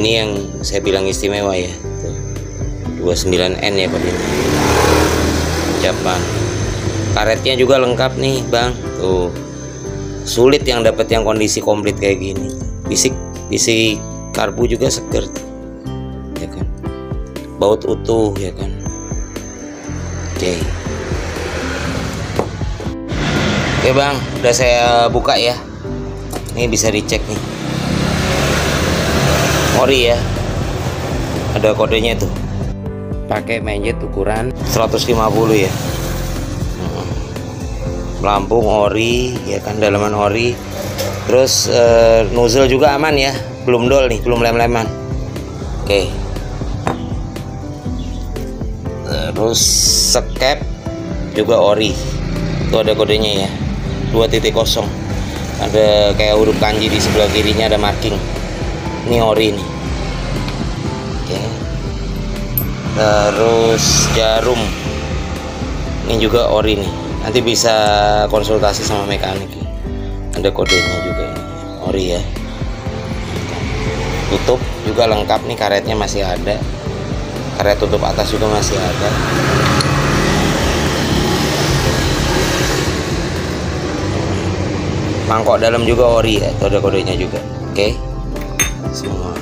ini yang saya bilang istimewa ya. Tuh. 29N ya Pak ini. Japan. Karetnya juga lengkap nih Bang. Tuh. Sulit yang dapat yang kondisi komplit kayak gini. Bisik karbu juga seger. Ya kan. Baut utuh ya kan. Oke. Oke Bang, udah saya buka ya. Ini bisa dicek nih. Ori ya. Ada kodenya tuh. Pakai manjet ukuran 150 ya. Pelampung ori ya kan, dalaman ori. Terus nozzle juga aman ya. Belum dol nih, belum lem-leman. Oke. Terus sekep juga ori. Itu ada kodenya ya. 2.0. Ada kayak huruf kanji di sebelah kirinya, ada marking. Ini ori nih. Oke. Terus jarum. Ini juga ori nih. Nanti bisa konsultasi sama mekanik. Ada kodenya juga ini. Ori ya. Tutup juga lengkap nih, karetnya masih ada. Karet tutup atas juga masih ada. Mangkok dalam juga ori ya, itu ada kodenya juga. Oke. Semua.